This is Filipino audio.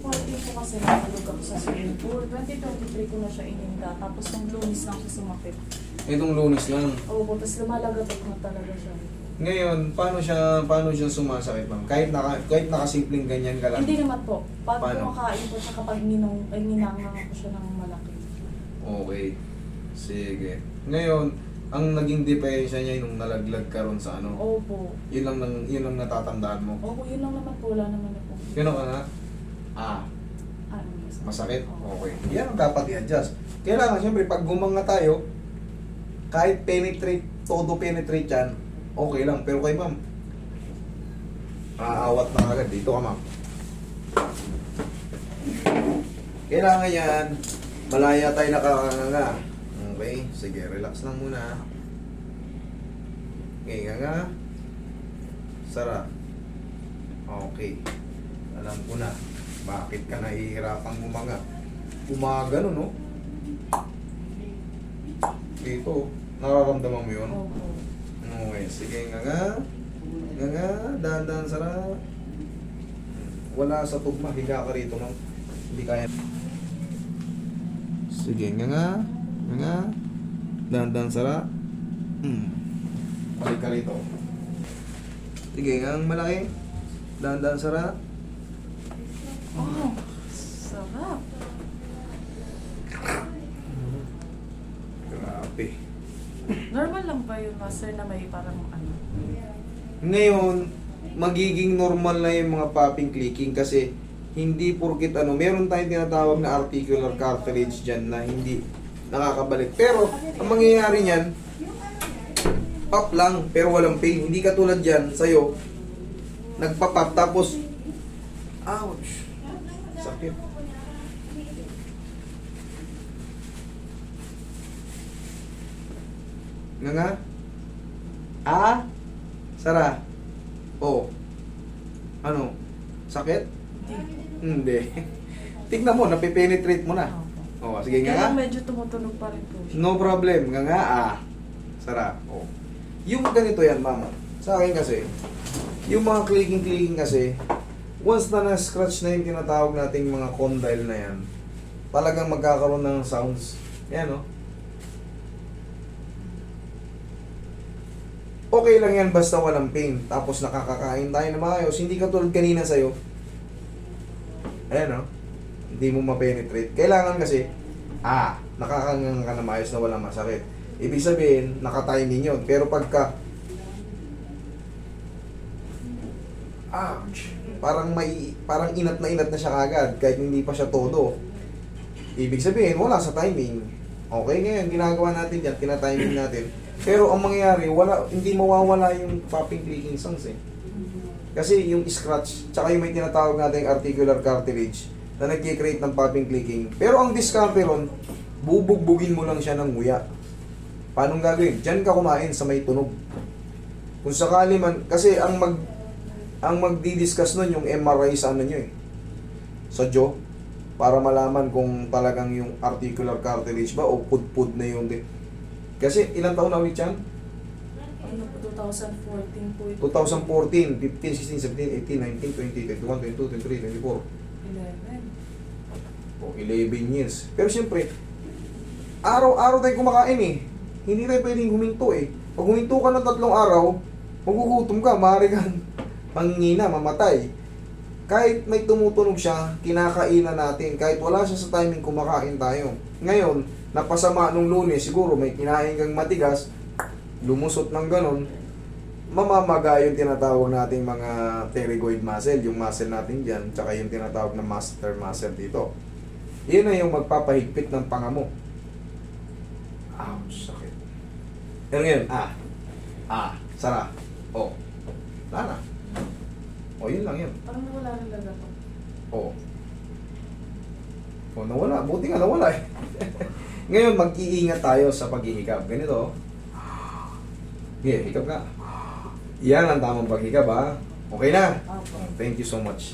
2014 po kasi natulog ako sa swimming pool. 2023 ko na siya ininda. Tapos nung Lunes lang siya sumakit. Itong Lunes lang. Oo, tapos lumalagatok na talaga siya. Ngayon, paano siya sumasakit, ma'am? Kahit nakasimpleng ganyan ka lang. Hindi naman po. Pag Paano? kumakain po siya kapag ninangang ko siya ng malaki. Okay. Sige. Ngayon, ang naging diferensya niya nung nalaglag ka ron sa ano. Opo. Yun lang natatandaan mo. Opo, yun lang naman po. Wala naman po. Yun ka na. Ano, Masakit? Oo. Okay. Yan ang dapat i-adjust. Kailangan, siyempre, pag gumanga tayo, kahit todo penetrate yan, okay lang. Pero kay ma'am, aawat na agad. Dito ka, ma'am. Kailangan yan, malaya tayo nakakanganga. Okay, sige, relax lang muna. Okay, nga. Sara. Okay. Alam ko na, bakit ka nahihirapang gumanga. Gumagano, no? Dito, nararamdaman mo yun? Opo. Okay, sige, nga. Dahan-dahan, Sara. Wala sa tugma, higa ka rito, no? Hindi kaya. Sige, nga. Dahan-dahan, Sara. Balik ka rito. Sige, nga, malaki. Dahan-dahan, Sara. Oh, sarap. Grabe. Normal lang ba yun, master, na may parang ano? Ngayon, magiging normal na yung mga popping clicking kasi hindi porkit ano, meron tayong tinatawag na articular cartilage dyan na hindi nakakabalik. Pero, ang mangyayari niyan, pop lang, pero walang pain. Hindi katulad dyan, sa'yo, nagpa-pop, tapos, ouch, sakit. Nga? Sara? Oh. Ano? Sakit? Hindi. Tignan mo, napipenetrate mo na. Opo. Oh, sige Kaya nga. medyo tumutunog pa rin po siya. No problem. Nga. Sara. Oh. Yung ganito yan, mama. Sa akin kasi, yung mga clicking kasi, once na na-scratch na yung tinatawag nating mga condyle na yan, talagang magkakaroon ng sounds. Yan, no? Okay lang yan basta walang pain. Tapos nakakakain tayo na maayos. Hindi katulad kanina sa'yo. Ayan, no? Hindi mo ma-penetrate. Kailangan kasi, nakakangang ka na maayos na walang masakit. Ibig sabihin, nakatiming yun. Pero pagka, ouch, parang inat na siya kagad kahit hindi pa siya todo. Ibig sabihin, wala sa timing. Okay, ngayon, ginagawa natin yan, tina-timing natin. Pero ang mangyayari, hindi mawawala yung popping clicking sounds eh. Kasi yung scratch, tsaka yung may tinatawag natin articular cartilage na nagkikreate ng popping clicking. Pero ang diskarte ron, bubugbugin mo lang siya ng nguya. Paano gagawin? Diyan ka kumain sa may tunog. Kung sakali man, kasi ang magdi-discuss nun yung MRI sa ano nyo eh. Sa jaw. Para malaman kung talagang yung articular cartilage ba o pud-pud na yung... Kasi ilang taon na ulit yan? Ano po, 2014 po ito. 2014, 15, 16, 17, 18, 19, 20, 21, 22, 23, 24. 11. O, 11 years. Pero siyempre, araw-araw tayo kumakain eh. Hindi tayo pwedeng huminto eh. Pag huminto ka ng 3 araw, magugutom ka, maaari kang mangingina, mamatay. Kahit may tumutunog siya, kinakainan natin. Kahit wala siya sa timing, kumakain tayo. Ngayon, napasama nung Lunes, siguro may kinain kang matigas, lumusot ng ganon, mamamaga yung tinatawag nating mga pterygoid muscle, yung muscle natin dyan, tsaka yung tinatawag na master muscle dito. Yun na yung magpapahigpit ng panga mo. Ouch, sakit. Pero ngayon, Sara. Oh. Wala na. Oh, yun lang yun. Parang nawala rin lagatok. Oh. Oh, nawala. Buti nga nawala eh. Ngayon, mag-iingat tayo sa paghihikab. Ganito. Hikab ka. Yan ang tamang paghikab, ha? Okay na? Opo. Thank you so much.